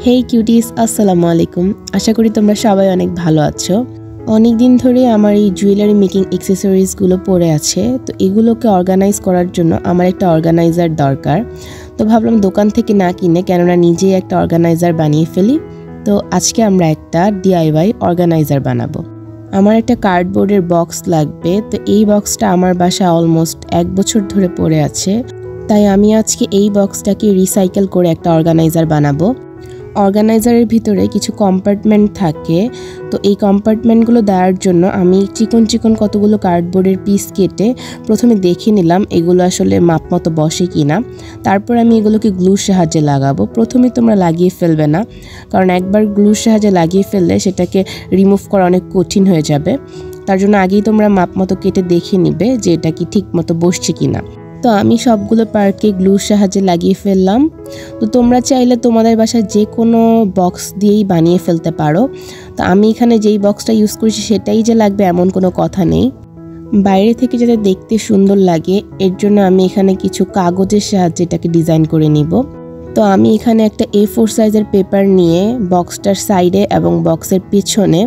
হেই cuties, আসসালামু আলাইকুম। আশা করি তোমরা সবাই অনেক ভালো আছো। অনেক দিন ধরে আমার এই জুয়েলারি মেকিং অ্যাক্সেসরিজগুলো পড়ে আছে, তো এগুলোকে অর্গানাইজ করার জন্য আমার একটা অর্গানাইজার দরকার। তো ভাবলাম দোকান থেকে না কিনে কেননা নিজেই একটা অর্গানাইজার বানিয়ে ফেলি। তো আজকে আমরা একটা DIY অর্গানাইজার বানাবো। আমার একটা কার্ডবোর্ডের বক্স লাগবে, তো এই বক্সটা আমার বাসায় অলমোস্ট 1 বছর ধরে পড়ে আছে, তাই আমি আজকে এই বক্সটাকে রিসাইকেল করে একটা অর্গানাইজার বানাবো। অর্গানাইজারের ভিতরে কিছু কম্পার্টমেন্ট থাকে, তো এই কম্পার্টমেন্টগুলো দেওয়ার জন্য আমি চিকন কতগুলো কার্ডবোর্ডের পিস কেটে প্রথমে দেখে নিলাম এগুলো আসলে মাপ মতো বসে কিনা। তারপর আমি এগুলোকে গ্লুর সাহায্যে লাগাবো। প্রথমে তোমরা লাগিয়ে ফেলবে না, কারণ একবার গ্লুর সাহায্যে লাগিয়ে ফেললে সেটাকে রিমুভ করা অনেক কঠিন হয়ে যাবে। তার জন্য আগেই তোমরা মাপ মতো কেটে দেখে নিবে যে এটা কি ঠিক মতো বসছে কিনা। তো আমি সবগুলো পার্টকে গ্লুর সাহায্যে লাগিয়ে ফেললাম। তো তোমরা চাইলে তোমাদের বাসায় যে কোনো বক্স দিয়েই বানিয়ে ফেলতে পারো। তো আমি এখানে যেই বক্সটা ইউজ করছি সেটাই যে লাগবে এমন কোনো কথা নেই। বাইরে থেকে যাতে দেখতে সুন্দর লাগে এর জন্য আমি এখানে কিছু কাগজের সাহায্যে এটাকে ডিজাইন করে নিব। তো আমি এখানে একটা A4 সাইজের পেপার নিয়ে বক্সটার সাইডে এবং বক্সের পিছনে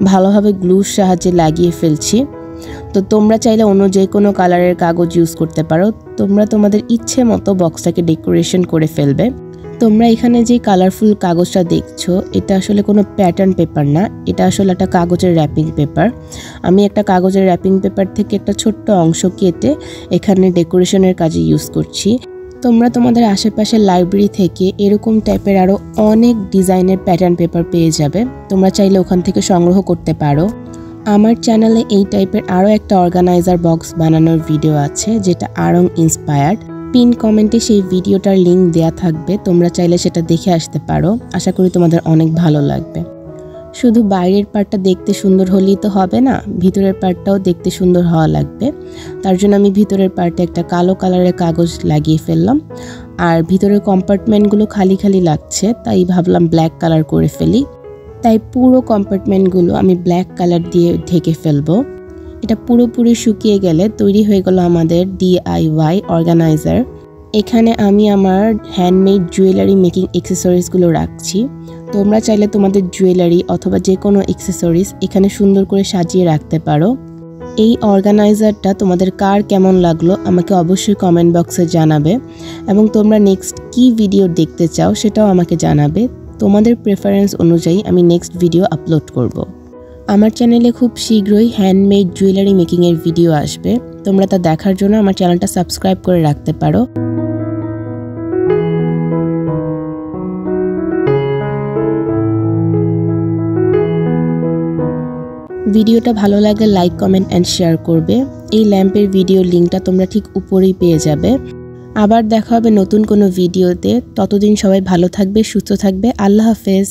ভালোভাবে গ্লুর সাহায্যে লাগিয়ে ফেলছি। তো তোমরা চাইলে অন্য যে কোনো কালারের কাগজ ইউজ করতে পারো। তোমরা তোমাদের ইচ্ছে মতো বক্সটাকে ডেকোরেশন করে ফেলবে। তোমরা এখানে যে কালারফুল কাগজটা দেখছো এটা আসলে কোনো প্যাটার্ন পেপার না, এটা আসলে একটা কাগজের র্যাপিং পেপার। আমি একটা কাগজের র্যাপিং পেপার থেকে একটা ছোট্ট অংশ কেটে এখানে ডেকোরেশনের কাজে ইউজ করছি। তোমরা তোমাদের আশেপাশের লাইব্রেরি থেকে এরকম টাইপের আরও অনেক ডিজাইনের প্যাটার্ন পেপার পেয়ে যাবে, তোমরা চাইলে ওখান থেকে সংগ্রহ করতে পারো। আমার চ্যানেলে এই টাইপের আরও একটা অর্গানাইজার বক্স বানানোর ভিডিও আছে যেটা আড়ং ইন্সপায়ার্ড। পিন কমেন্টে সেই ভিডিওটার লিঙ্ক দেয়া থাকবে, তোমরা চাইলে সেটা দেখে আসতে পারো। আশা করি তোমাদের অনেক ভালো লাগবে। শুধু বাইরের পার্টটা দেখতে সুন্দর হলেই তো হবে না, ভিতরের পার্টটাও দেখতে সুন্দর হওয়া লাগবে। তার জন্য আমি ভিতরের পার্টে একটা কালো কালারের কাগজ লাগিয়ে ফেললাম। আর ভিতরের কম্পার্টমেন্টগুলো খালি খালি লাগছে, তাই ভাবলাম ব্ল্যাক কালার করে ফেলি। তাই পুরো কম্পার্টমেন্টগুলো আমি ব্ল্যাক কালার দিয়ে ঢেকে ফেলবো। এটা পুরোপুরি শুকিয়ে গেলে তৈরি হয়ে গেল আমাদের DIY অর্গানাইজার। এখানে আমি আমার হ্যান্ডমেড জুয়েলারি মেকিং অ্যাক্সেসরিজগুলো রাখছি। তোমরা চাইলে তোমাদের জুয়েলারি অথবা যে কোনো অ্যাক্সেসরিজ এখানে সুন্দর করে সাজিয়ে রাখতে পারো। এই অর্গানাইজারটা তোমাদের কার কেমন লাগলো আমাকে অবশ্যই কমেন্ট বক্সে জানাবে, এবং তোমরা নেক্সট কী ভিডিও দেখতে চাও সেটাও আমাকে জানাবে। তোমাদের প্রেফারেন্স অনুযায়ী আমি নেক্সট ভিডিও আপলোড করব। আমার চ্যানেলে খুব শীঘ্রই হ্যান্ডমেড জুয়েলারি মেকিংয়ের ভিডিও আসবে, তোমরা তা দেখার জন্য আমার চ্যানেলটা সাবস্ক্রাইব করে রাখতে পারো। ভিডিওটা ভালো লাগলে লাইক, কমেন্ট অ্যান্ড শেয়ার করবে। এই ল্যাম্পের ভিডিও লিঙ্কটা তোমরা ঠিক উপরেই পেয়ে যাবে। আবার দেখা হবে নতুন কোনো ভিডিওতে। ততদিন সবাই ভালো থাকবে, সুস্থ থাকবে। আল্লাহ হাফেজ।